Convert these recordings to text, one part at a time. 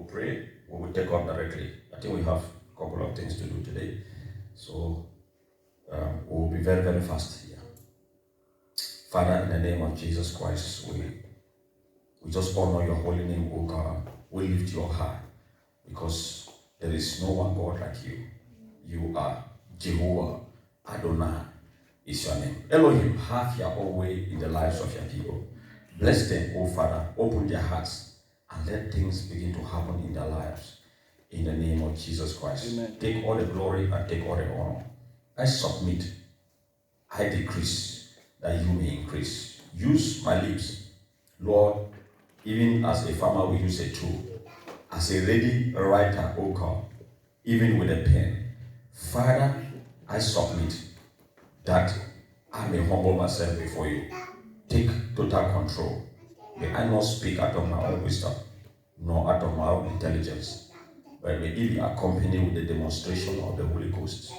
pray, we will take off directly. I think we have a couple of things to do today. So we'll be very, very fast here. Father, in the name of Jesus Christ, we just honor your holy name, O God. We lift your high because there is no one God like you. You are Jehovah Adonai is your name. Elohim, have your own way in the lives of your people. Bless them, O Father. Open their hearts and let things begin to happen in their lives. In the name of Jesus Christ. Amen. Take all the glory and take all the honor. I submit, I decrease, that you may increase. Use my lips, Lord, even as a farmer will use a tool, as a ready writer, O God, even with a pen. Father, I submit that I may humble myself before you. Take total control. May I not speak out of my own wisdom, nor out of my own intelligence, but may it be accompanied with the demonstration of the Holy Ghost.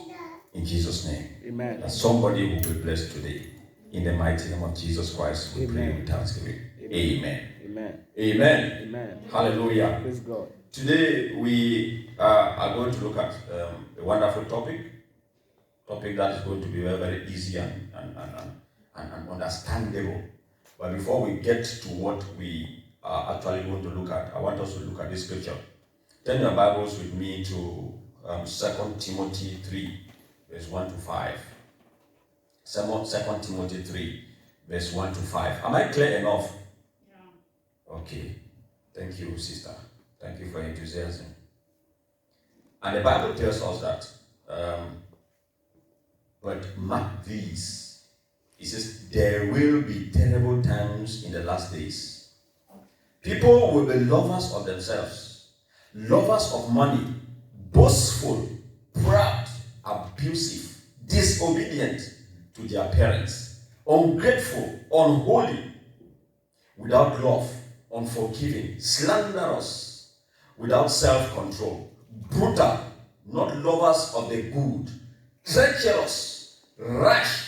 In Jesus' name. Amen. That somebody will be blessed today. In the mighty name of Jesus Christ, we pray with thanksgiving. Amen. Amen. Amen. Amen. Hallelujah. Praise God. Today we are going to look at a wonderful topic that is going to be very, very easy and understandable. But before we get to what we are actually going to look at, I want us to look at this scripture. Turn your Bibles with me to 2 Timothy 3, verse 1 to 5. 2 Timothy 3, verse 1 to 5. Am I clear enough? Yeah. Okay. Thank you, sister. Thank you for your enthusiasm. And the Bible tells us that, but mark these. It says, there will be terrible times in the last days. People will be lovers of themselves, lovers of money, boastful, proud, abusive, disobedient to their parents, ungrateful, unholy, without love, unforgiving, slanderous, without self-control, brutal, not lovers of the good, treacherous, rash,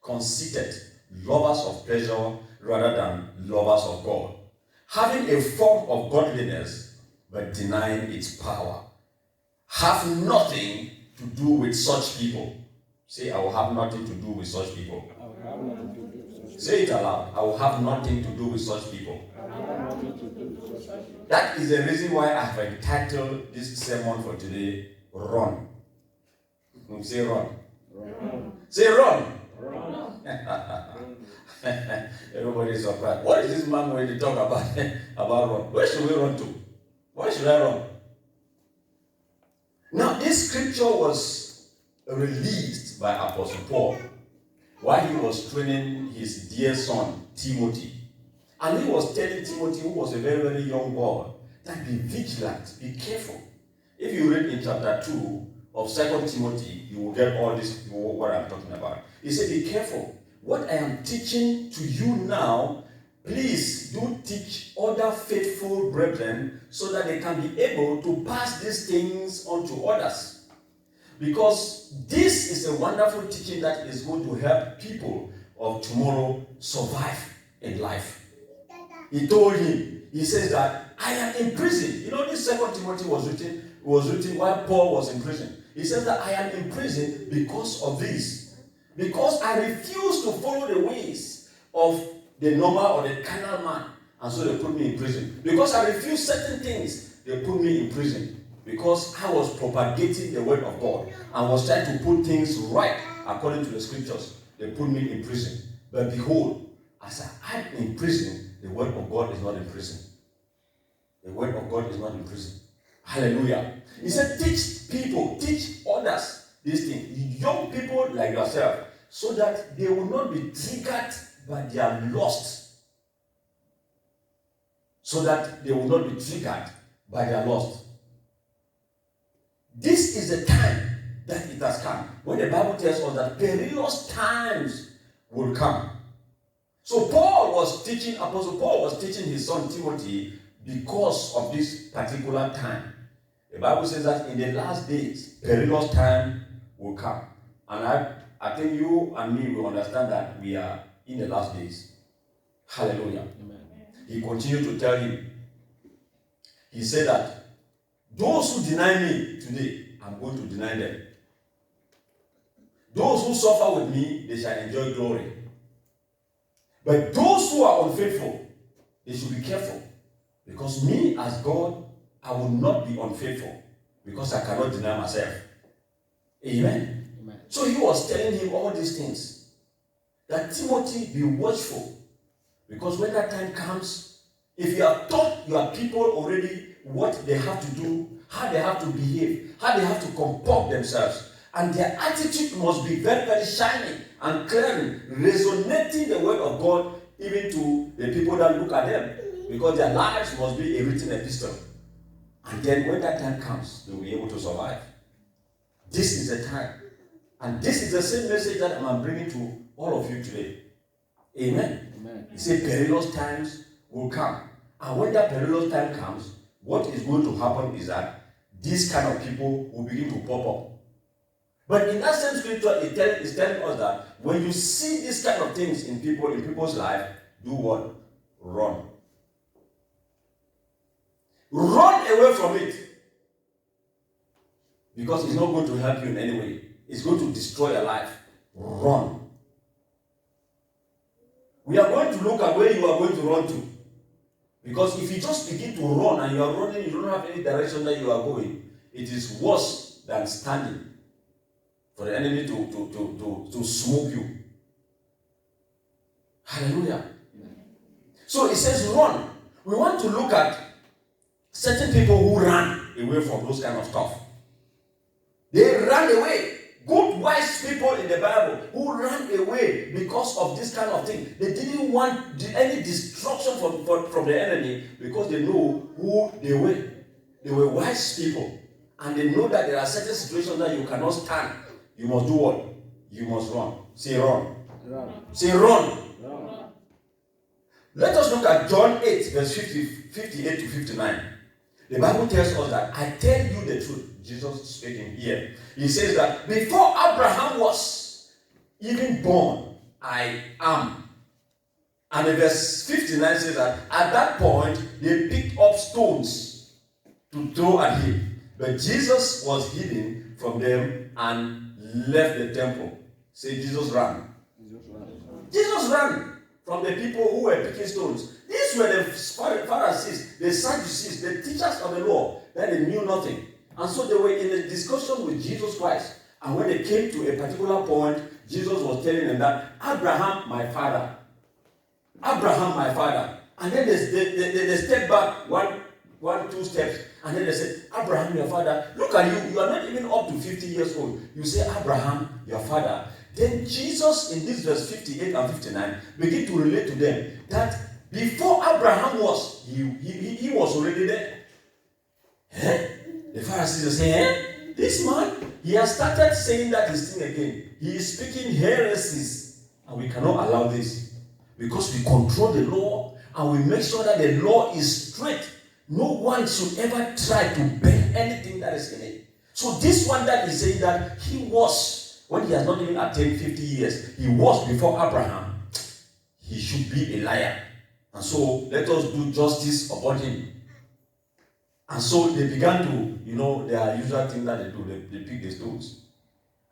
conceited, lovers of pleasure rather than lovers of God, having a form of godliness but denying its power. Have nothing to do with such people. Say, I will have nothing to do with such people. Say it aloud. I will have nothing to do with such people. That is the reason why I have entitled this sermon for today, Run. Say run. Run. Say run. Run. Everybody is surprised. What is this man going to talk about run? Where should we run to? Where should I run? Now, this scripture was released by Apostle Paul while he was training his dear son, Timothy. And he was telling Timothy, who was a very, very young boy, that be vigilant, be careful. If you read in chapter 2 of 2 Timothy, you will get all this, what I'm talking about. He said, be careful. What I am teaching to you now, please do teach other faithful brethren so that they can be able to pass these things on to others. Because this is a wonderful teaching that is going to help people of tomorrow survive in life. He told him, he says that I am in prison. You know, this 2 Timothy was written while Paul was in prison. He says that I am in prison because of this. Because I refuse to follow the ways of the normal or the carnal man. And so they put me in prison. Because I refuse certain things, they put me in prison. Because I was propagating the word of God and was trying to put things right according to the scriptures. They put me in prison. But behold, as I am in prison, the word of God is not in prison. The word of God is not in prison. Hallelujah. He said, teach people, teach others these things. Young people like yourself, so that they will not be triggered by their lust. So that they will not be triggered by their lust. This is the time that it has come. When the Bible tells us that perilous times will come. So Apostle Paul was teaching his son Timothy because of this particular time. The Bible says that in the last days, perilous time will come. And I think you and me will understand that we are in the last days. Hallelujah. Amen. He continued to tell him, he said that Those who deny me today, I'm going to deny them. Those who suffer with me, they shall enjoy glory. But those who are unfaithful, they should be careful. Because me, as God, I will not be unfaithful. Because I cannot deny myself. Amen. Amen. So he was telling him all these things. That Timothy, be watchful. Because when that time comes, if you have taught your people already what they have to do, how they have to behave, how they have to comport themselves, and their attitude must be very, very shining and clear, resonating the word of God even to the people that look at them, because their lives must be a written epistle. And then when that time comes, they will be able to survive. This is the time. And this is the same message that I'm bringing to all of you today. Amen. Amen. He said perilous times will come. And when that perilous time comes, what is going to happen is that these kind of people will begin to pop up. But in that same scripture, it's telling us that when you see these kind of things in people's life, do what? Run. Run away from it. Because it's not going to help you in any way. It's going to destroy your life. Run. We are going to look at where you are going to run to. Because if you just begin to run and you are running, you don't have any direction that you are going, it is worse than standing for the enemy to smoke you. Hallelujah. So it says run. We want to look at certain people who ran away from those kind of stuff. They ran away. Good, wise people in the Bible who ran away because of this kind of thing. They didn't want any destruction from the enemy because they know who they were. They were wise people. And they know that there are certain situations that you cannot stand. You must do what? You must run. Say run. Run. Say run. Run. Let us look at John 8, verse 58 to 59. The Bible tells us that I tell you the truth. Jesus speaking here. He says that before Abraham was even born, I am. And in verse 59 says that at that point, they picked up stones to throw at him. But Jesus was hidden from them and left the temple. Say, Jesus ran. Jesus ran from the people who were picking stones. These were the Pharisees, the Sadducees, the teachers of the law, that they knew nothing. And so they were in a discussion with Jesus Christ. And when they came to a particular point, Jesus was telling them that, Abraham, my father. Abraham, my father. And then they stepped back two steps. And then they said, Abraham, your father. Look at you. You are not even up to 50 years old. You say, Abraham, your father. Then Jesus, in this verse 58 and 59, begin to relate to them that before Abraham was, he was already there. Eh? The Pharisees are saying, this man, he has started saying that this thing again. He is speaking heresies. And we cannot allow this. Because we control the law and we make sure that the law is straight. No one should ever try to bend anything that is in it. So this one that is saying that he was, when he has not even attained 50 years, he was before Abraham. He should be a liar. And so let us do justice upon him. And so they began to, their usual thing that they do, they pick the stones.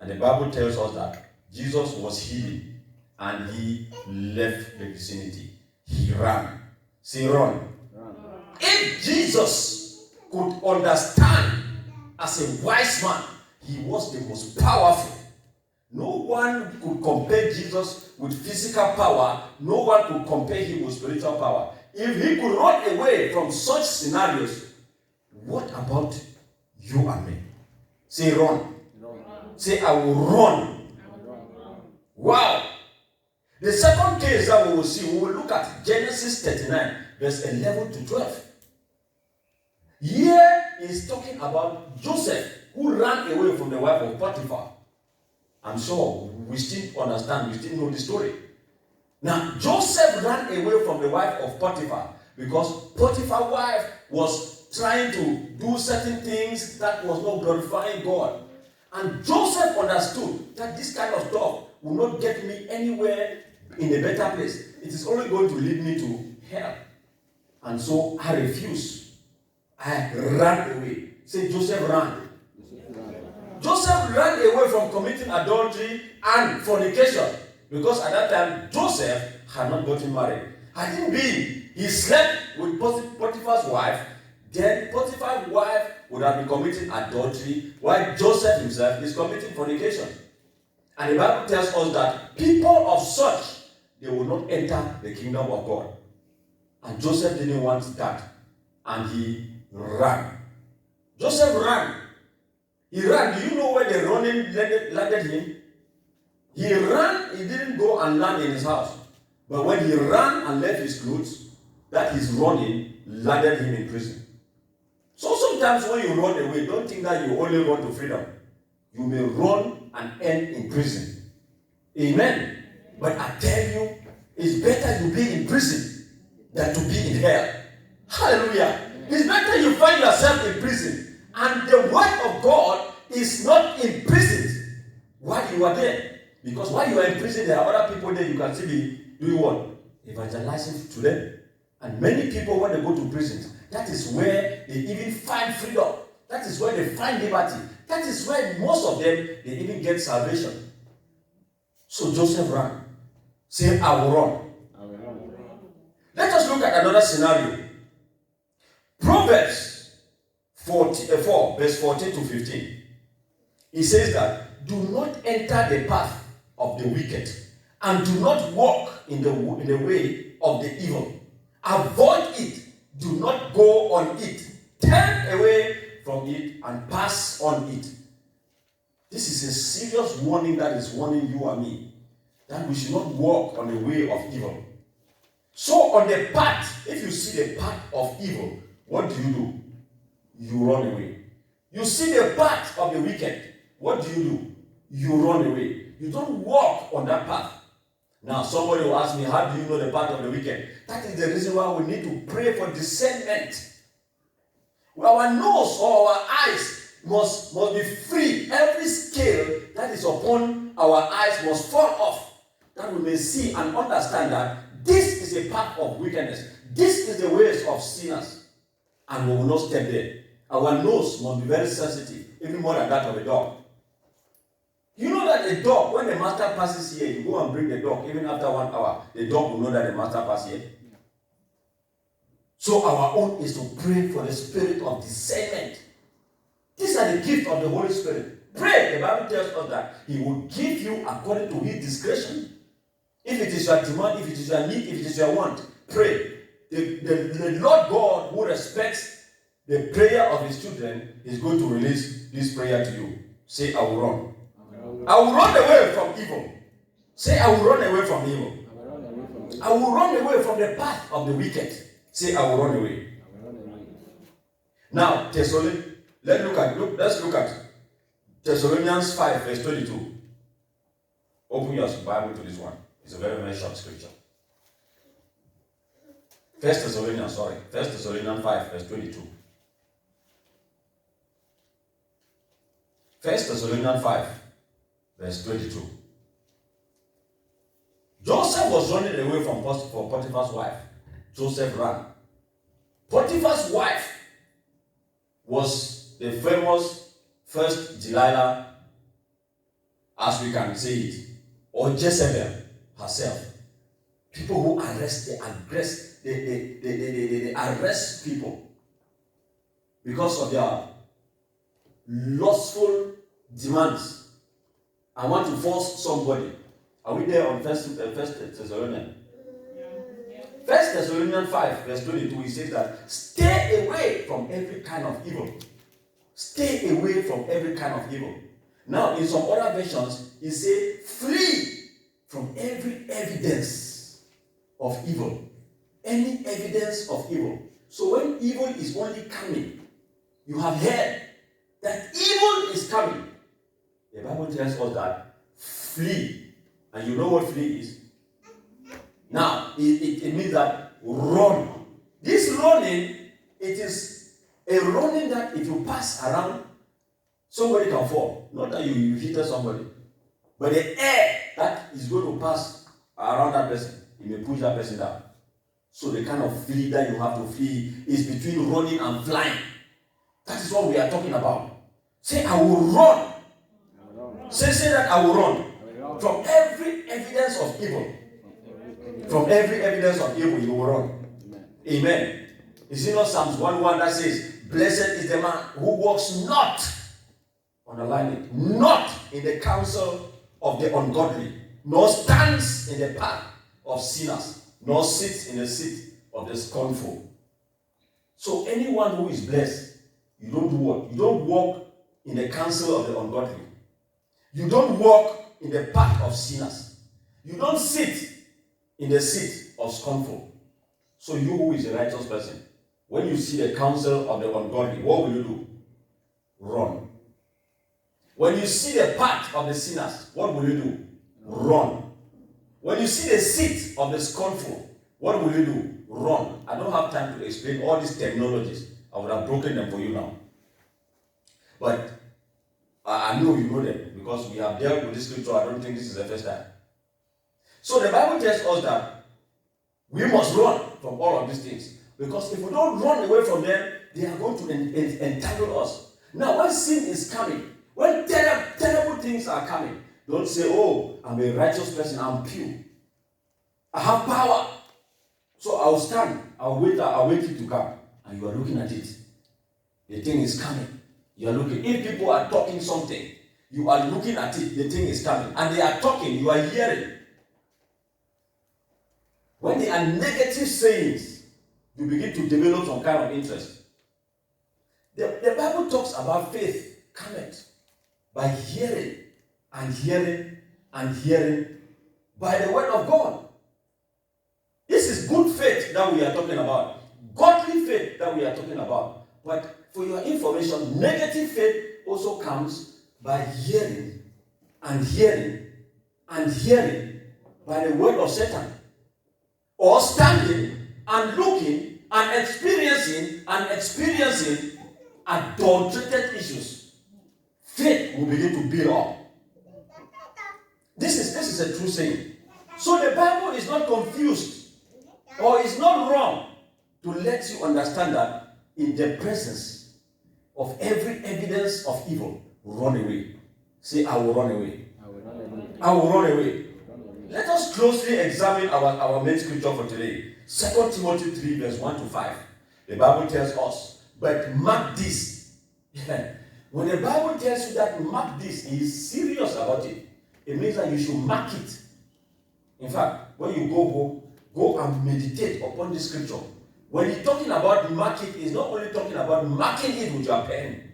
And the Bible tells us that Jesus was hidden and he left the vicinity. He ran. Say run. If Jesus could understand as a wise man, he was the most powerful. No one could compare Jesus with physical power. No one could compare him with spiritual power. If he could run away from such scenarios, what about you and me? Say run. Say I will run. Wow. The second case that we will see, we will look at Genesis 39, verse 11 to 12. Here is talking about Joseph, who ran away from the wife of Potiphar. I'm sure we still understand, we still know the story. Now, Joseph ran away from the wife of Potiphar because Potiphar's wife was trying to do certain things that was not glorifying God. And Joseph understood that this kind of stuff will not get me anywhere in a better place. It is only going to lead me to hell. And so I refused. I ran away. Say, Joseph ran. Joseph ran away from committing adultery and fornication because at that time Joseph had not gotten married. Had it been he slept with Potiphar's wife, then Potiphar's wife would have been committing adultery while Joseph himself is committing fornication. And the Bible tells us that people of such, they will not enter the kingdom of God. And Joseph didn't want that. And he ran. Joseph ran. He ran. Do you know where the running landed him? He ran. He didn't go and land in his house. But when he ran and left his clothes, that his running landed him in prison. So sometimes when you run away, don't think that you only run to freedom. You may run and end in prison. Amen. But I tell you, it's better you be in prison than to be in hell. Hallelujah. It's better you find yourself in prison and the word of God is not imprisoned while you are there. Because while you are in prison, there are other people there you can still be doing what? Evangelizing to them. And many people, when they go to prisons, that is where they even find freedom. That is where they find liberty. That is where most of them, they even get salvation. So Joseph ran. Say, I will run. Let us look at another scenario. Proverbs 4, verse 14 to 15. It says that, do not enter the path of the wicked, and do not walk in the way of the evil. Avoid it. Do not go on it. Turn away from it and pass on it. This is a serious warning that is warning you and me, that we should not walk on the way of evil. So on the path, if you see the path of evil, what do? You run away. You see the path of the wicked, what do? You run away. You don't walk on that path. Now somebody will ask me, how do you know the path of the wicked? That is the reason why we need to pray for discernment. Our nose or our eyes must be free. Every scale that is upon our eyes must fall off, that we may see and understand that this is a path of wickedness. This is the ways of sinners. And we will not step there. Our nose must be very sensitive, even more than that of a dog. You know that a dog, when the master passes here, you go and bring the dog, even after 1 hour, the dog will know that the master passed here. So our own is to pray for the spirit of discernment. These are the gifts of the Holy Spirit. Pray. The Bible tells us that He will give you according to His discretion. If it is your demand, if it is your need, if it is your want, pray. The Lord God, who respects the prayer of His children, is going to release this prayer to you. Say, I will run. I will run away from evil. Say, I will run away from evil. I will run away from the path of the wicked. Say, I will run away. Now, let's look at Thessalonians 5, verse 22. Open your Bible to this one. It's a very, very short scripture. 1 Thessalonians 5, verse 22. 1 Thessalonians 5, verse 22. Joseph was running away from Potiphar's wife. Joseph ran. Potiphar's wife was the famous first Delilah, as we can say it, or Jezebel herself. People who they arrest people because of their lustful demands. I want to force somebody. Are we there on First Thessalonians? 1 Thessalonians 5, verse 22, he says that stay away from every kind of evil. Stay away from every kind of evil. Now, in some other versions, it says flee from every evidence of evil. Any evidence of evil. So when evil is only coming, you have heard that evil is coming. The Bible tells us that flee. And you know what flee is? Now, it means that run. This running, it is a running that if you pass around, somebody can fall. Not that you hit somebody. But the air that is going to pass around that person, it may push that person down. So the kind of flee that you have to flee is between running and flying. That is what we are talking about. Say, I will run. Say that I will run. From every evidence of evil. From every evidence of evil, you will run. Amen. Is it not Psalms 1:1 that says, blessed is the man who walks not, underline it, not in the counsel of the ungodly, nor stands in the path of sinners, nor sits in the seat of the scornful. So anyone who is blessed, you don't do what? You don't walk in the counsel of the ungodly. You don't walk in the path of sinners. You don't sit in the seat of scornful. So you who is a righteous person, when you see the counsel of the ungodly, what will you do? Run. When you see the path of the sinners, what will you do? Run. When you see the seat of the scornful, what will you do? Run. I don't have time to explain all these technologies. I would have broken them for you now. But I know you know them because we have dealt with this scripture. I don't think this is the first time. So the Bible tells us that we must run from all of these things. Because if we don't run away from them, they are going to entangle us. Now, when sin is coming, when terrible things are coming, don't say, oh, I'm a righteous person, I'm pure. I have power. So I'll stand, I'll wait it to come. And you are looking at it. The thing is coming. You are looking. If people are talking something, you are looking at it, the thing is coming. And they are talking, you are hearing. When they are negative sayings, you begin to develop some kind of interest. The Bible talks about faith cometh by hearing and hearing and hearing by the word of God. This is good faith that we are talking about. Godly faith that we are talking about. But for your information, negative faith also comes by hearing and hearing and hearing by the word of Satan. Or standing and looking and experiencing adulterated issues. Faith will begin to build up. This is a true saying. So the Bible is not confused or is not wrong to let you understand that in the presence of every evidence of evil, run away. Say, I will run away. I will run away. Let us closely examine our main scripture for today. 2 Timothy 3 verse 1 to 5. The Bible tells us, but mark this. When the Bible tells you that mark this, he is serious about it. It means that you should mark it. In fact, when you go home, go and meditate upon this scripture. When he's talking about mark it, he's not only talking about marking it with your pen,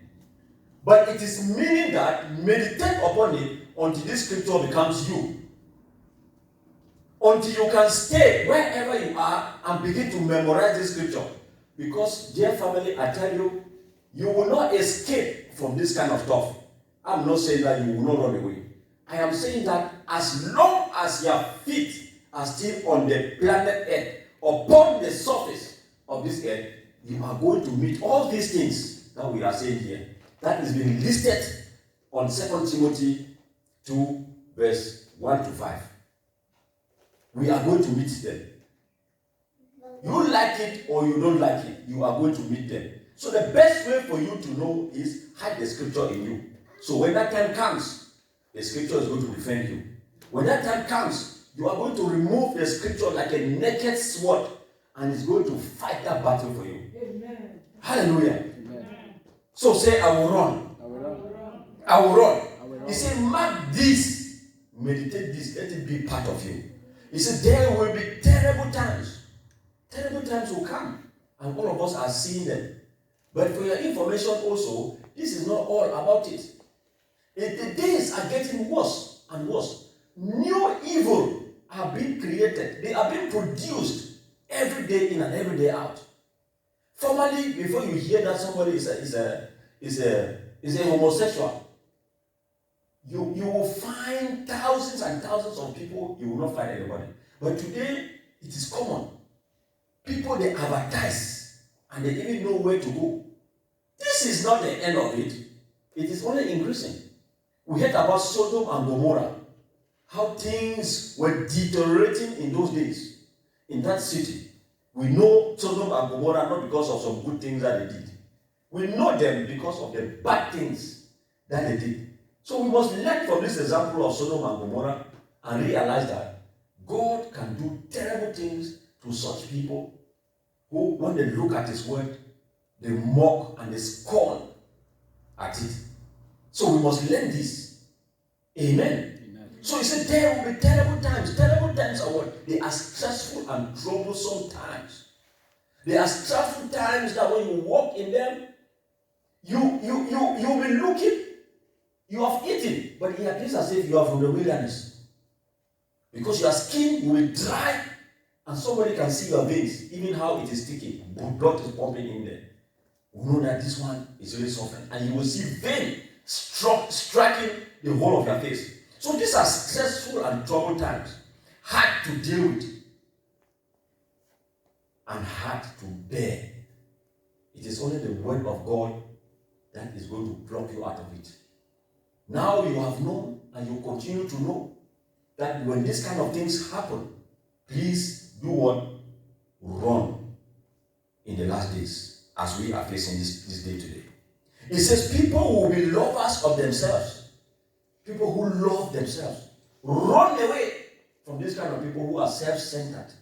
but it is meaning that meditate upon it until this scripture becomes you. Until you can stay wherever you are and begin to memorize this scripture. Because, dear family, I tell you, you will not escape from this kind of stuff. I'm not saying that you will not run away. I am saying that as long as your feet are still on the planet Earth, upon the surface of this earth, you are going to meet all these things that we are saying here. That is being listed on 2 Timothy 2, verse 1 to 5. We are going to meet them. You like it or you don't like it, you are going to meet them. So the best way for you to know is hide the scripture in you. So when that time comes, the scripture is going to defend you. When that time comes, you are going to remove the scripture like a naked sword and it's going to fight that battle for you. Amen. Hallelujah. Amen. So say, I will run. I will run. I will run. I will run. He said, mark this, meditate this, let it be part of you. He said, there will be terrible times. Terrible times will come. And all of us are seeing them. But for your information also, this is not all about it. The days are getting worse and worse. New evil are being created. They are being produced every day in and every day out. Formerly, before you hear that somebody is a homosexual, you will find thousands and thousands of people, you will not find anybody. But today, it is common. People, they advertise and they even know where to go. This is not the end of it. It is only increasing. We heard about Sodom and Gomorrah, how things were deteriorating in those days in that city. We know Sodom and Gomorrah not because of some good things that they did. We know them because of the bad things that they did. So we must learn from this example of Sodom and Gomorrah and realize that God can do terrible things to such people who, when they look at His word, they mock and they scorn at it. So we must learn this. Amen. So He said there will be terrible times. Terrible times are what? They are stressful and troublesome times. They are stressful times that when you walk in them, you'll be looking. You have eaten, but it appears as if you are from the wilderness. Because your skin will be dry and somebody can see your veins, even how it is sticky. Blood is pumping in there. You know that this one is really suffering. And you will see vein striking the whole of your face. So these are stressful and troubled times. Hard to deal with. And hard to bear. It is only the word of God that is going to pluck you out of it. Now you have known and you continue to know that when this kind of things happen, please do what? Run in the last days as we are facing this day today. It says people will be lovers of themselves. People who love themselves. Run away from this kind of people who are self-centered.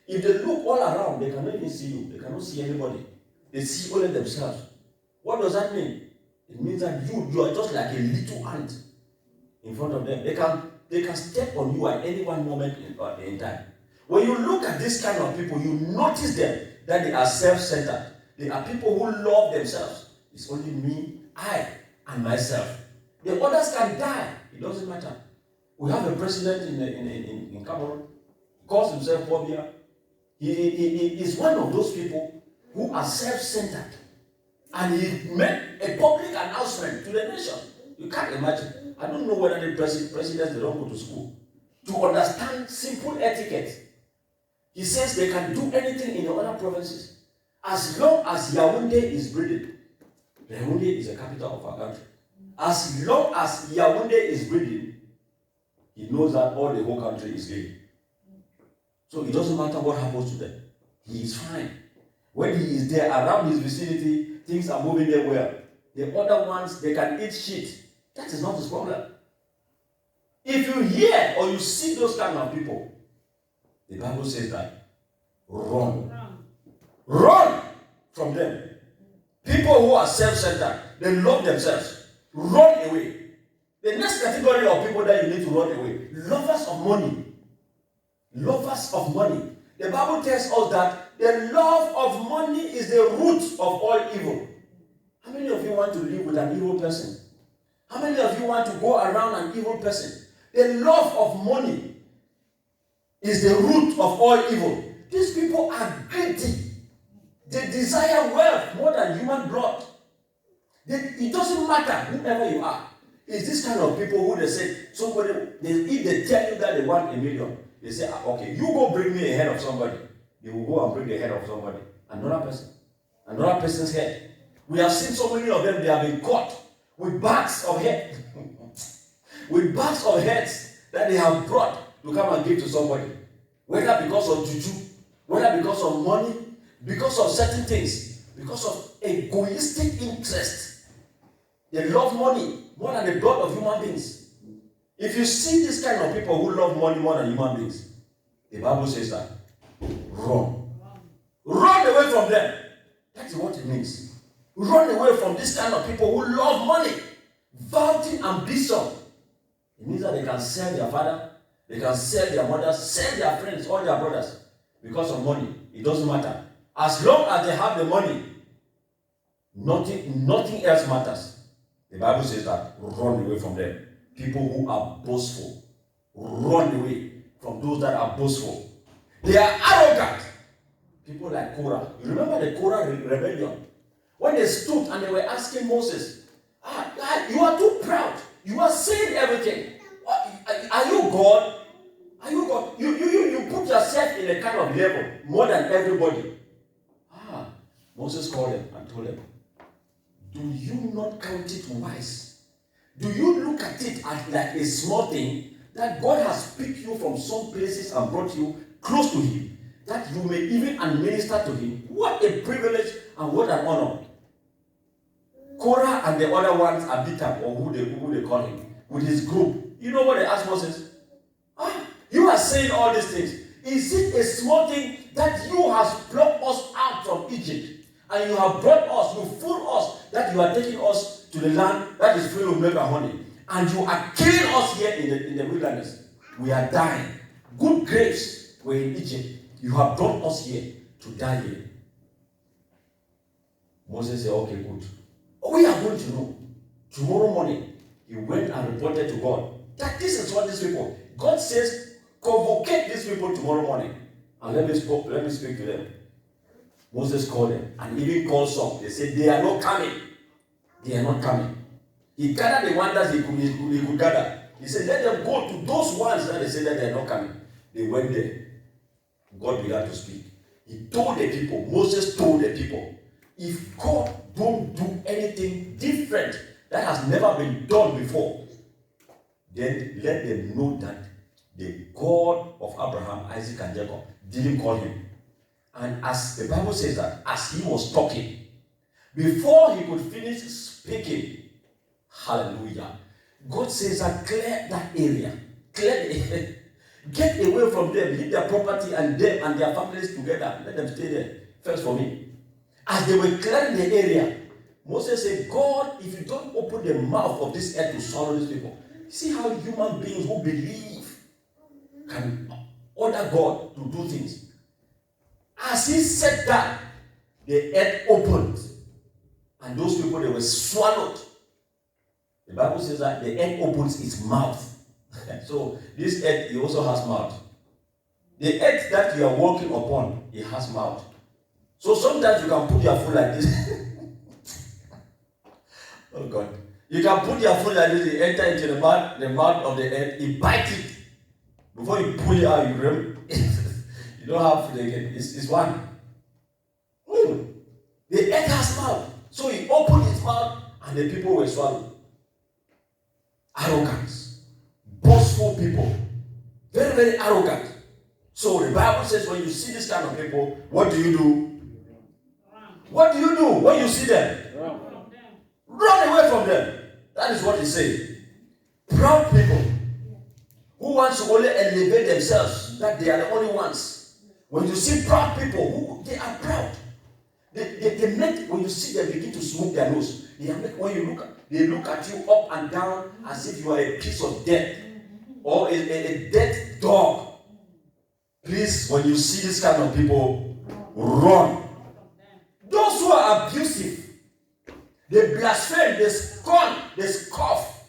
If they look all around, they cannot even see you. They cannot see anybody. They see only themselves. What does that mean? It means that you are just like a little ant in front of them. They can step on you at any one moment in time. When you look at this kind of people, you notice them that they are self-centered. They are people who love themselves. It's only me, I, and myself. The others can die. It doesn't matter. We have a president in Cameroon, calls himself Paul Biya. He is one of those people who are self-centered. And he made a public announcement to the nation. You can't imagine. I don't know whether the presidents, they don't go to school to understand simple etiquette. He says they can do anything in the other provinces as long as Yaoundé is breathing. Yaoundé is the capital of our country. As long as Yaoundé is breathing, he knows that all the whole country is living. So it doesn't matter what happens to them. He is fine. When he is there around his vicinity, things are moving there well. The other ones, they can eat shit. That is not his problem. If you hear or you see those kind of people, the Bible says that run. Run from them. People who are self-centered, they love themselves. Run away. The next category of people that you need to run away, lovers of money. Lovers of money. The Bible tells us that the love of money is the root of all evil. How many of you want to live with an evil person? How many of you want to go around an evil person? The love of money is the root of all evil. These people are greedy. They desire wealth more than human blood. It doesn't matter whoever you are. It's this kind of people who they say, if they tell you that they want $1 million, they say, okay, you go bring me a head of somebody. They will go and bring the head of somebody. Another person's head. We have seen so many of them, they have been caught with bags of heads. With bags of heads that they have brought to come and give to somebody. Whether because of juju, whether because of money, because of certain things, because of egoistic interest. They love money more than the blood of human beings. If you see this kind of people who love money more than human beings, the Bible says that run. Run away from them. That's what it means. Run away from this kind of people who love money. Vaunting ambition. It means that they can sell their father, they can sell their mother, sell their friends, all their brothers because of money. It doesn't matter. As long as they have the money, nothing else matters. The Bible says that run away from them. People who are boastful. Run away from those that are boastful. They are arrogant. People like Korah. You remember the Korah rebellion? When they stood and they were asking Moses, you are too proud. You are saying everything. Are you God? Are you God? You put yourself in a kind of level more than everybody. Moses called them and told them, do you not count it wise? Do you look at it as like a small thing that God has picked you from some places and brought you close to Him, that you may even administer to Him? What a privilege and what an honor. Korah and the other ones, Abitam, or who they call him, with his group. You know what they asked Moses? You are saying all these things. Is it a small thing that you have brought us out from Egypt, and you have brought us, you fooled us, that you are taking us to the land that is filled with milk and honey, and you are killing us here in the wilderness? We are dying. Good graves were in Egypt. You have brought us here to die here. Moses said, okay, good. We are going to know. Tomorrow morning, he went and reported to God that this is what these people. God says, convocate these people tomorrow morning. And let me speak to them. Moses called them and even called some. They said, they are not coming. They are not coming. He gathered the ones that he could gather. He said, let them go to those ones that they said that they are not coming. They went there. God began to speak. He told the people, Moses told the people, if God don't do anything different that has never been done before, then let them know that the God of Abraham, Isaac, and Jacob didn't call him. And as the Bible says that, as he was talking, before he could finish speaking, hallelujah, God says that clear that area, get away from them, leave their property and them and their families together, let them stay there. First for me. As they were clearing the area, Moses said, God, if you don't open the mouth of this earth to swallow these people, see how human beings who believe can order God to do things. As he said that, the earth opened, and those people, they were swallowed. The Bible says that the earth opens its mouth. So this earth, it also has mouth. The earth that you are walking upon, it has mouth. So sometimes you can put your foot like this. Oh God. You can put your foot like this, you enter into the mouth of the earth, you bite it. Before you pull it out, you don't have food again. It's one. The earth has mouth. So he opened his mouth and the people were swallowed. Arrogance. Boastful people. Very, very arrogant. So the Bible says when you see this kind of people, what do you do? What do you do when you see them? Run away from them. That is what he said. Proud people who want to only elevate themselves, that they are the only ones. When you see proud people, who they are proud. They make, when you see them begin to smoke their nose, they look at you up and down as if you are a piece of death or a dead dog. Please, when you see this kind of people, run. Those who are abusive, they blaspheme, they scorn, they scoff.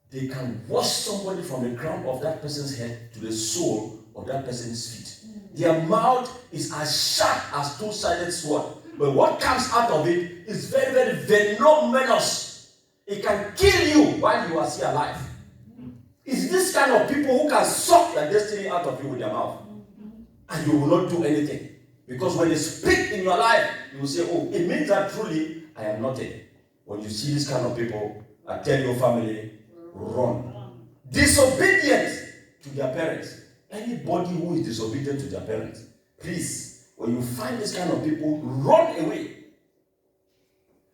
They can wash somebody from the crown of that person's head to the sole of that person's feet. Their mouth is as sharp as two-sided sword. But what comes out of it is very, very venomous. It can kill you while you are still alive. It's this kind of people who can suck the destiny out of you with their mouth. And you will not do anything. Because when they speak in your life, you will say, oh, it means that truly I am nothing. When you see this kind of people, I tell your family, run. Disobedient to their parents. Anybody who is disobedient to their parents, please, when you find this kind of people, run away.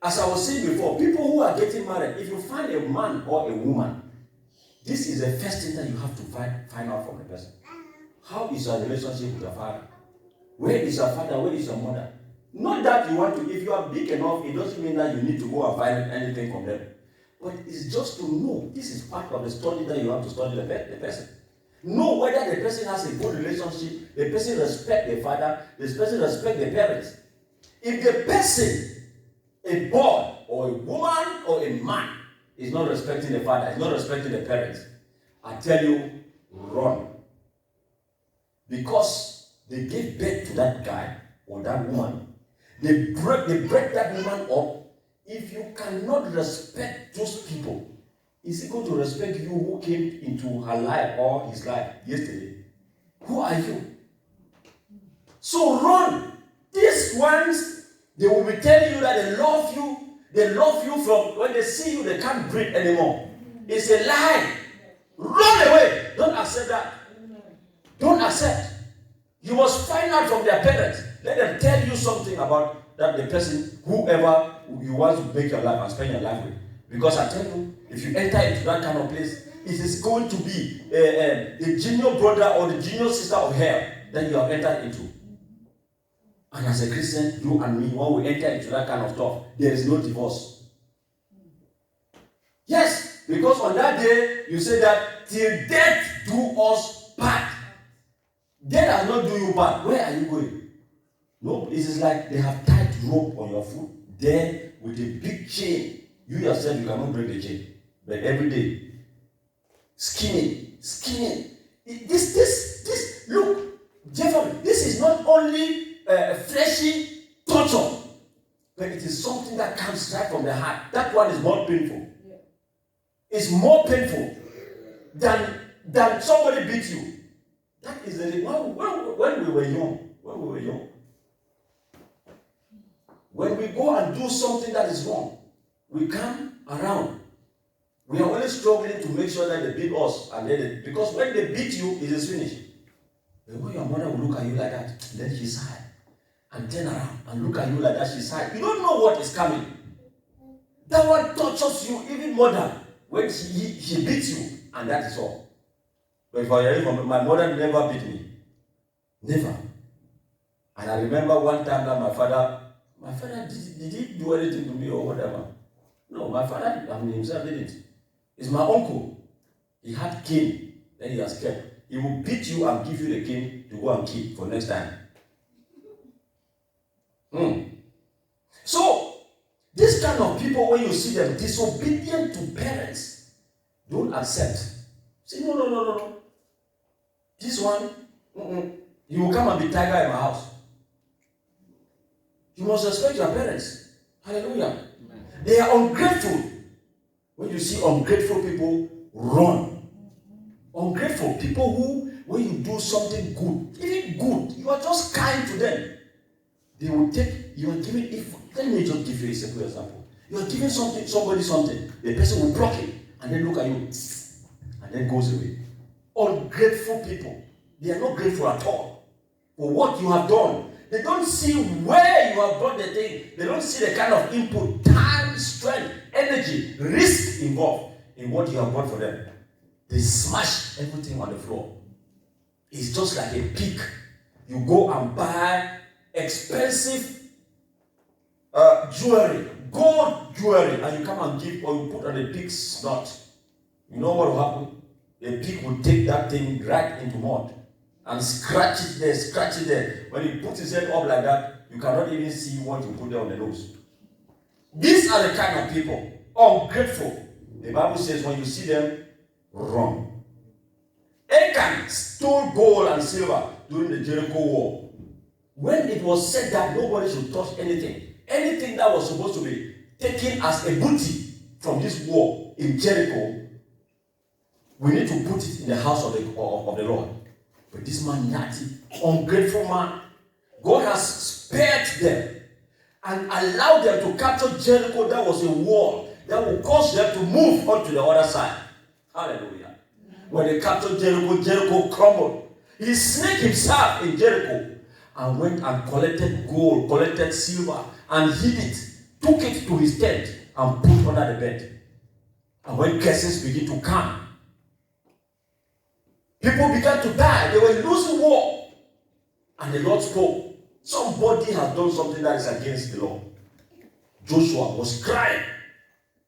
As I was saying before, people who are getting married, if you find a man or a woman, this is the first thing that you have to find out from the person. How is your relationship with your father? Where is your father? Where is your mother? Not that you want to, if you are big enough, it doesn't mean that you need to go and find anything from them. But it's just to know. This is part of the study that you have to study the person. Know whether the person has a good relationship, the person respects the father, the person respects the parents. If the person, a boy or a woman or a man, is not respecting the father, is not respecting the parents, I tell you, run. Because they gave birth to that guy or that woman. They break that woman up. If you cannot respect those people, is he going to respect you who came into her life or his life yesterday? Who are you? So run. These ones, they will be telling you that they love you. They love you from when they see you, they can't breathe anymore. It's a lie. Run away. Don't accept that. Don't accept. You must find out from their parents. Let them tell you something about that the person, whoever you want to make your life and spend your life with. Because I tell you, if you enter into that kind of place, it is going to be the junior brother or the junior sister of hell that you have entered into. And as a Christian, you and me, when we enter into that kind of stuff, there is no divorce. Yes, because on that day, you say that till death do us part. Death has not do you bad. Where are you going? No, it is like they have tied rope on your foot there with a big chain. You yourself, you cannot break the chain. But every day, skinning. This, look, Jeffrey, this is not only fleshy torture, but it is something that comes right from the heart. That one is more painful. Yeah. It's more painful than somebody beat you. That is the when we were young. When we go and do something that is wrong, we come around. We are only struggling to make sure that they beat us, and because when they beat you, it is finished. But when your mother will look at you like that, then she sigh and turn around and look at you like that, she sigh. You don't know what is coming. That one tortures you even more than when she beats you, and that is all. But for your my mother never beat me. Never. And I remember one time that my father did he do anything to me or whatever? No, my father himself didn't. It's my uncle. He had cane that he has kept. He will beat you and give you the cane to go and keep for next time. So, this kind of people, when you see them disobedient to parents, don't accept. Say, no. This one, he will come and be tiger in my house. You must respect your parents. Hallelujah. Amen. They are ungrateful. When you see ungrateful people, run. Ungrateful people who, when you do something good, even good, you are just kind to them. They will take, you are giving, let me just give you a simple example. You are giving somebody something, the person will block it, and then look at you, and then goes away. Ungrateful people, they are not grateful at all for what you have done. They don't see where you have brought the thing. They don't see the kind of input, time, strength, energy, risk involved in what you have brought for them. They smash everything on the floor. It's just like a pig. You go and buy expensive jewelry, gold jewelry, and you come and give, or you put on a pig's snout. You know what will happen? The pig will take that thing right into mud and scratch it there. When he puts his head up like that, you cannot even see what you put there on the nose. These are the kind of people, ungrateful. The Bible says when you see them, run. Achan stole gold and silver during the Jericho war. When it was said that nobody should touch anything that was supposed to be taken as a booty from this war in Jericho, we need to put it in the house of the Lord. But this man, Nati, ungrateful man, God has spared them and allowed them to capture Jericho. That was a wall that will cause them to move on to the other side. Hallelujah. When they captured Jericho, Jericho crumbled. He snaked himself in Jericho and went and collected gold, collected silver, and hid it, took it to his tent and put under the bed. And when curses begin to come, people began to die. They were losing war. And the Lord spoke. Somebody has done something that is against the law. Joshua was crying.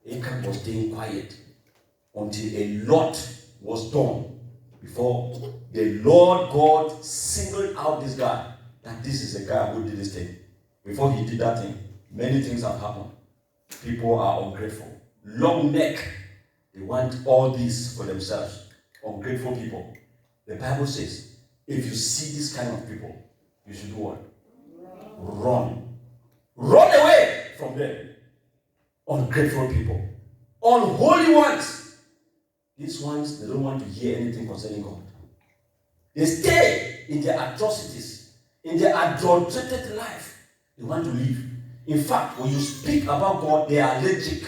Achan was staying quiet until a lot was done before the Lord God singled out this guy, that this is a guy who did this thing. Before he did that thing, many things have happened. People are ungrateful. Long neck. They want all this for themselves. Ungrateful people. The Bible says, if you see this kind of people, you should do what? Run. Run away from them. Ungrateful people. Unholy ones. These ones, they don't want to hear anything concerning God. They stay in their atrocities, in their adulterated life. They want to leave. In fact, when you speak about God, they are allergic.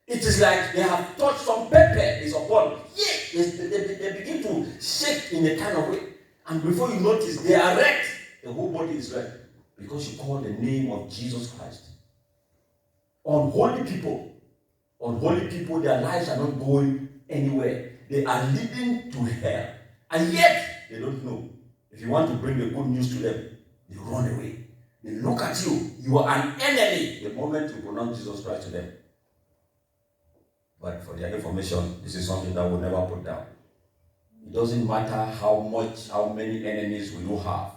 It is like they have touched some pepper is upon. Yeah, they begin to shake in a kind of way. And before you notice, they are wrecked. The whole body is wrecked. because you call the name of Jesus Christ. Unholy people, their lives are not going anywhere. They are leading to hell. And yet, they don't know. If you want to bring the good news to them, they run away. They look at you. You are an enemy the moment you pronounce Jesus Christ to them. But for their information, this is something that we'll never put down. It doesn't matter how many enemies we do have.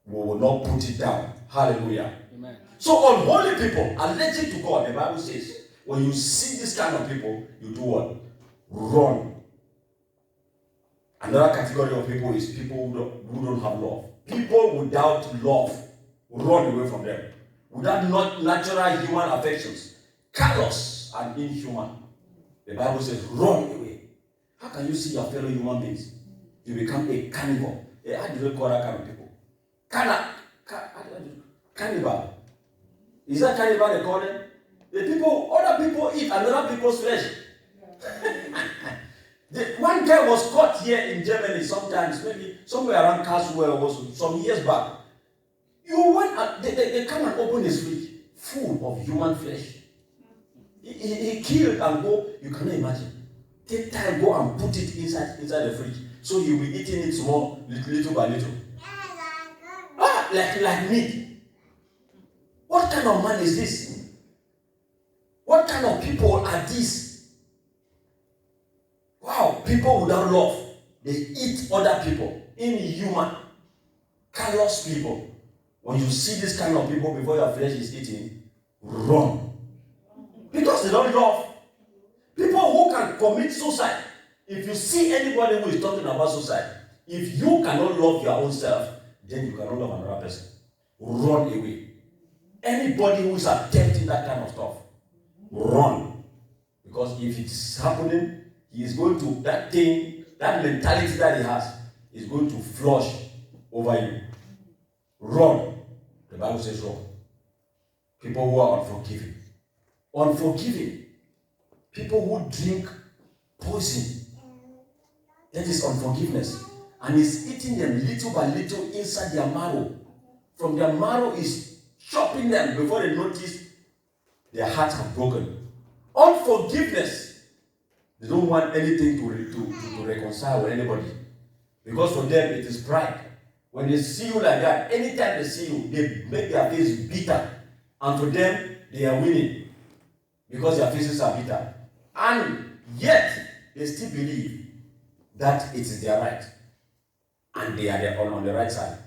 We will not put it down. Hallelujah. Amen. So unholy people, allergic to God, the Bible says, when you see this kind of people, you do what? Run. Another category of people is people who don't have love. People without love, run away from them. Without natural human affections, callous and inhuman. The Bible says, run away. How can you see your fellow human beings? You become a cannibal. How do you call that kind of people? Cannibal. Is that cannibal they call them? Other people eat another people's flesh. One guy was caught here in Germany sometimes, maybe somewhere around Karlsruhe also, some years back. They come and open his fridge, full of human flesh. He killed and go, you cannot imagine. Take time, go and put it inside the fridge. So you'll be eating it small, little by little. Like meat. What kind of man is this? What kind of people are these? Wow, people without love. They eat other people. Inhuman. Callous people. When you see this kind of people before your flesh is eaten, run. Because they don't love. People who can commit suicide. If you see anybody who is talking about suicide, if you cannot love your own self, then you cannot love another person. Run away. Anybody who is attempting that kind of stuff, run. Because if it's happening, he is going to, that mentality that he has, is going to flush over you. Run. The Bible says run. People who are unforgiving. Unforgiving. People who drink poison. That is unforgiveness. And is eating them little by little inside their marrow. From their marrow is chopping them before they notice their hearts are broken. Unforgiveness. They don't want anything to reconcile with anybody. Because for them it is pride. When they see you like that, anytime they see you, they make their face bitter. And for them, they are winning. Because their faces are bitter. And yet, they still believe that it is their right. And they are on the right side.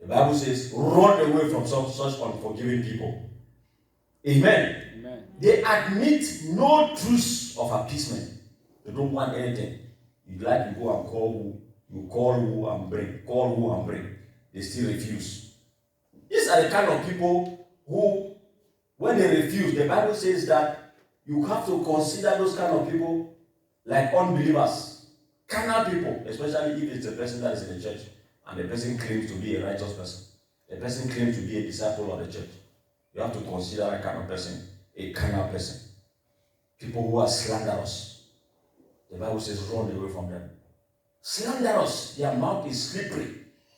The Bible says, run away from such unforgiving people. Amen. Amen. They admit no truth of appeasement. They don't want anything. You like to go and call who, you call who and bring. Call who and bring. They still refuse. These are the kind of people who, when they refuse, the Bible says that you have to consider those kind of people like unbelievers, carnal people, especially if it's a person that is in the church and the person claims to be a righteous person. The person claims to be a disciple of the church. You have to consider that kind of person a carnal person. People who are slanderous. The Bible says run away from them. Slanderous, their mouth is slippery,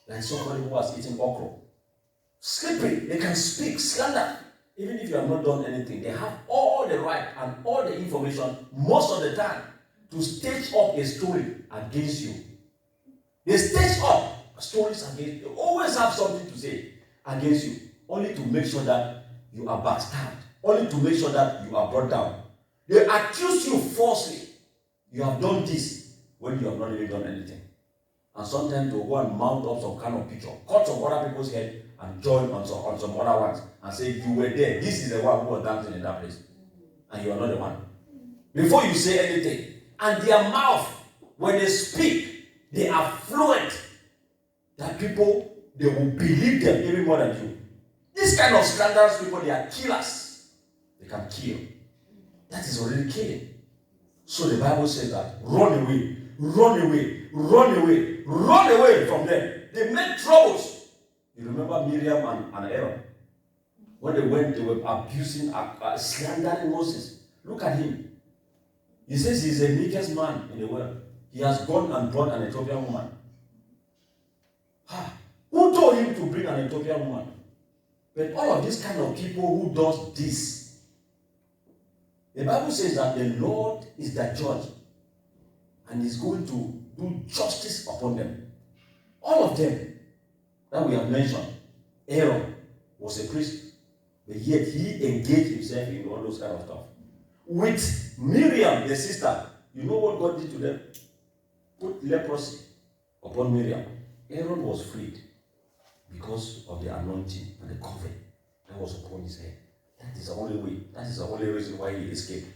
like somebody who has eaten okra. Slippery, they can speak slander. Even if you have not done anything, they have all the right and all the information most of the time to stage up a story against you. They stage up stories against you. They always have something to say against you, only to make sure that you are backstabbed, only to make sure that you are brought down. They accuse you falsely. You have done this when you have not even done anything. And sometimes to go and mount up some kind of picture, cut some other people's head and join on some other ones and say, you were there. This is the one who was dancing in that place. And you are not the one. Before you say anything, and their mouth, when they speak, they are fluent. That people, they will believe them even more than you. This kind of slanderous people, they are killers. They can kill. That is already killing. So the Bible says that run away, run away, run away, run away from them. They make troubles. You remember Miriam and Aaron? When they went, they were abusing, slandering Moses. Look at him. He says he's the meekest man in the world. He has gone and brought an Ethiopian woman. Who told him to bring an Ethiopian woman. But all of these kind of people who does this, the Bible says that the Lord is the judge and is going to do justice upon them. All of them that we have mentioned, Aaron was a priest, but yet he engaged himself in all those kind of stuff. With Miriam, the sister, you know what God did to them? Put leprosy upon Miriam. Aaron was freed because of the anointing and the covering that was upon his head. That is the only way. That is the only reason why he escaped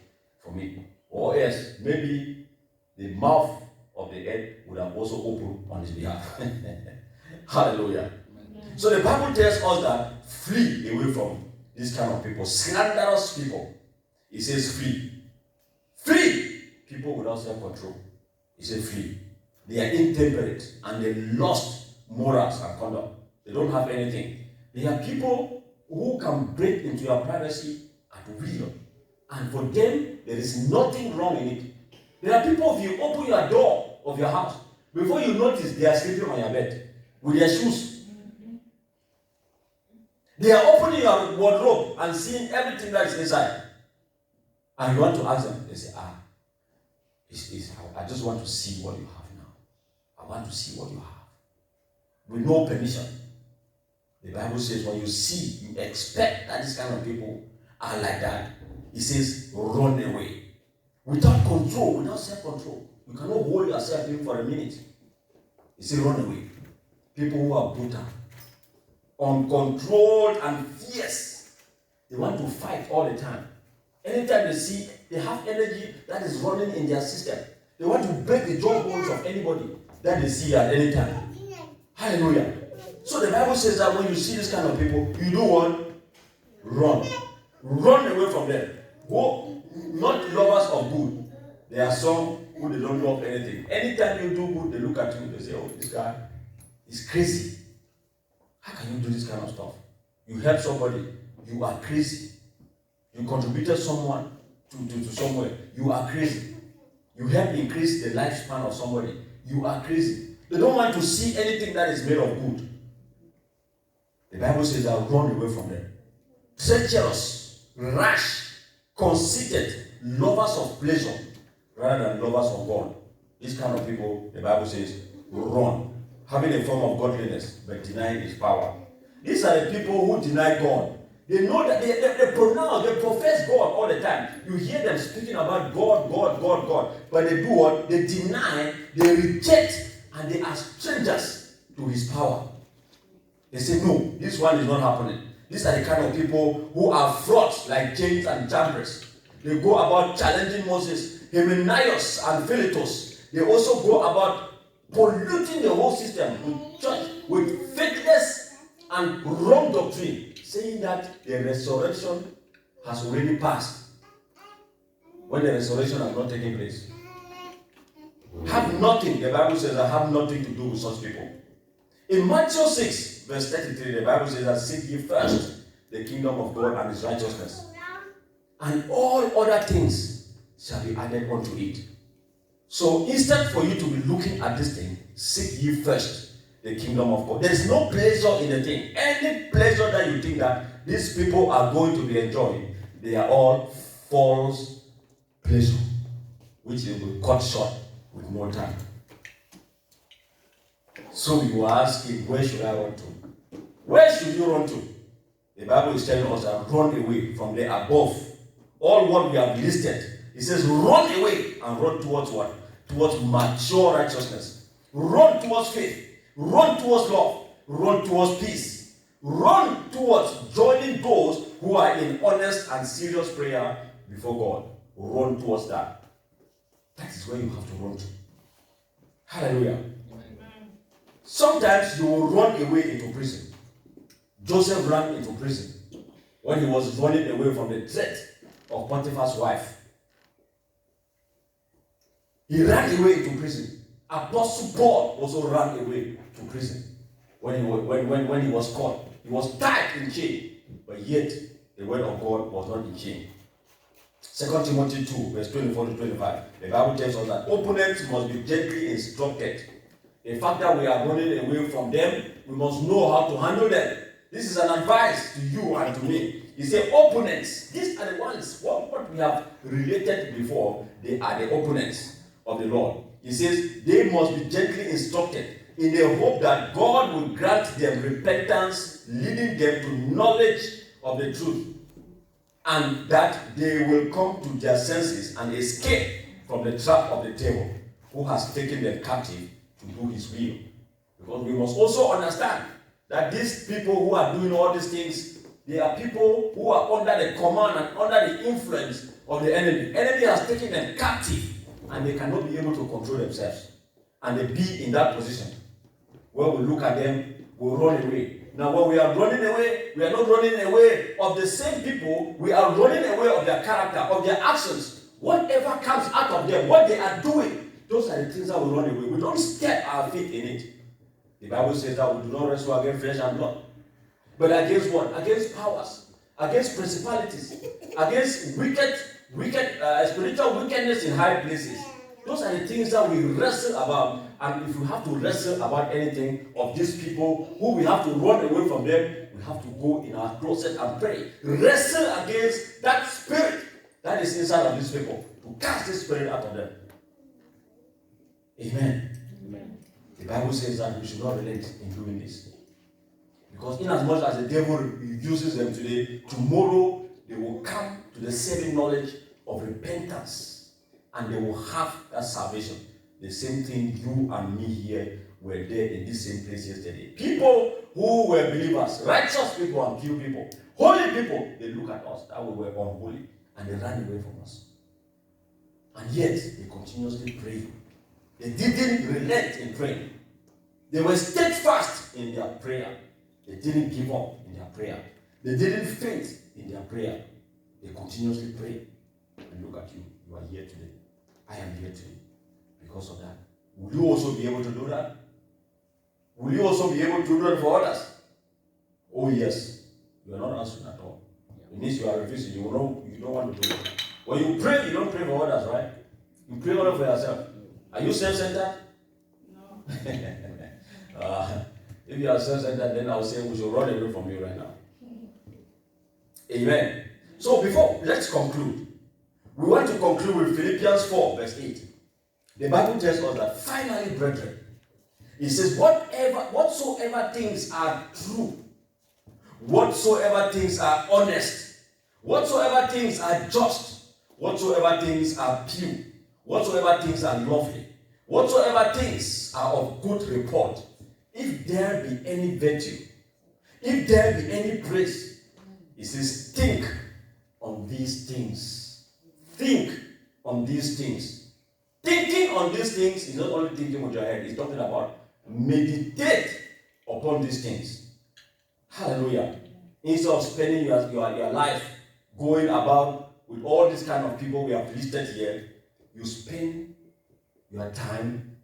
from it. Or else, maybe the mouth of the earth would have also opened on his behalf. Hallelujah. Amen. So the Bible tells us that flee away from this kind of people, slanderous people. It says flee. Flee! People without self-control. It says flee. They are intemperate and they lost morals and conduct. They don't have anything. They are people who can break into your privacy at will. And for them, there is nothing wrong in it. There are people, if you open your door of your house, before you notice, they are sleeping on your bed with their shoes. They are opening your wardrobe and seeing everything that is inside. And you want to ask them, they say, I just want to see what you have now. I want to see what you have. With no permission. The Bible says when you see, you expect that this kind of people are like that. It says, run away. Without control, without self-control. You cannot hold yourself in for a minute. It says, run away. People who are brutal, uncontrolled and fierce. They want to fight all the time. Anytime they see, they have energy that is running in their system. They want to break the jawbones of anybody that they see at any time. Hallelujah. So the Bible says that when you see this kind of people, you do what? Run. Run away from them. Go, not lovers of good. There are some who they don't love anything. Anytime you do good, they look at you, they say, oh, this guy is crazy. How can you do this kind of stuff? You help somebody, you are crazy. You contributed someone to somewhere, you are crazy. You help increase the lifespan of somebody, you are crazy. They don't want to see anything that is made of good. The Bible says that run away from them. Treacherous, rash, conceited, lovers of pleasure rather than lovers of God. These kind of people, the Bible says, run, having a form of godliness but denying his power. These are the people who deny God. They know that they pronounce, they profess God all the time. You hear them speaking about God, God, God, God. But they do what? They deny, they reject, and they are strangers to his power. They say, no, this one is not happening. These are the kind of people who are frauds like James and Jambres. They go about challenging Moses, Hymenaeus and Philetus. They also go about polluting the whole system with church, with faithless and wrong doctrine, saying that the resurrection has already passed when the resurrection has not taken place. Have nothing, the Bible says, that have nothing to do with such people. In Matthew 6, verse 33, the Bible says that seek ye first the kingdom of God and his righteousness, and all other things shall be added unto it. So instead for you to be looking at this thing, seek ye first the kingdom of God. There is no pleasure in the thing. Any pleasure that you think that these people are going to be enjoying, they are all false pleasure, which you will cut short with no time. So you are asking, where should I run to? Where should you run to? The Bible is telling us that run away from the above. All what we have listed. It says run away and run towards what? Towards mature righteousness. Run towards faith. Run towards love. Run towards peace. Run towards joining those who are in honest and serious prayer before God. Run towards that. That is where you have to run to. Hallelujah. Sometimes you will run away into prison. Joseph ran into prison when he was running away from the threat of Potiphar's wife. He ran away into prison. Apostle Paul also ran away to prison when he was caught. He was tied in chain, but yet the word of God was not in chain. 2 Timothy 2, verse 24 to 25. The Bible tells us that opponents must be gently instructed The fact that we are running away from them, we must know how to handle them. This is an advice to you and to me. He said, opponents. These are the ones, what we have related before, they are the opponents of the Lord. He says, they must be gently instructed in the hope that God will grant them repentance, leading them to knowledge of the truth, and that they will come to their senses and escape from the trap of the devil, who has taken them captive to do his will. Because we must also understand that these people who are doing all these things, they are people who are under the command and under the influence of the enemy. The enemy has taken them captive, and they cannot be able to control themselves. And they be in that position where we look at them, we run away. Now, when we are running away, we are not running away of the same people, we are running away of their character, of their actions. Whatever comes out of them, what they are doing, those are the things that we run away. We don't step our feet in it. The Bible says that we do not wrestle against flesh and blood, but against what? Against powers, against principalities, against spiritual wickedness in high places. Those are the things that we wrestle about. And if we have to wrestle about anything of these people who we have to run away from them, we have to go in our closet and pray. Wrestle against that spirit that is inside of these people, to cast this spirit out of them. Amen. Amen. The Bible says that we should not relent in doing this. Because inasmuch as the devil uses them today, tomorrow they will come to the saving knowledge of repentance, and they will have that salvation. The same thing you and me here were there in this same place yesterday. People who were believers, righteous people and pure people, holy people, they look at us that we were unholy, and they ran away from us. And yet, they continuously pray. They didn't relent in praying. They were steadfast in their prayer. They didn't give up in their prayer. They didn't faint in their prayer. They continuously pray. And look at you. You are here today. I am here today. Because of that. Will you also be able to do that? Will you also be able to do that for others? Oh yes. You are not answering at all. It means you are refusing. You don't want to do it. When you pray, you don't pray for others, right? You pray only for yourself. Are you self-centered? No. If you are self-centered, then I'll say we should run away from you right now. Amen. So let's conclude. We want to conclude with Philippians 4, verse 8. The Bible tells us that finally, brethren, it says, whatsoever things are true, whatsoever things are honest, whatsoever things are just, whatsoever things are pure, whatsoever things are lovely, whatsoever things are of good report, if there be any virtue, if there be any praise, it says, think on these things. Think on these things. Thinking on these things is not only thinking with your head, it's talking about meditate upon these things. Hallelujah. Instead of spending your life going about with all these kind of people we have listed here, you spend your time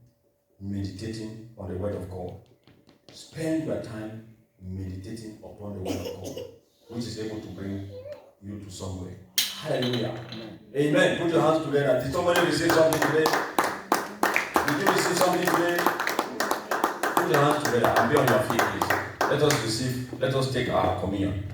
meditating on the Word of God. Spend your time meditating upon the Word of God, which is able to bring you to somewhere. Hallelujah. Amen. Put your hands together. Did somebody receive something today? Did you receive something today? Put your hands together and be on your feet, please. Let us take our communion.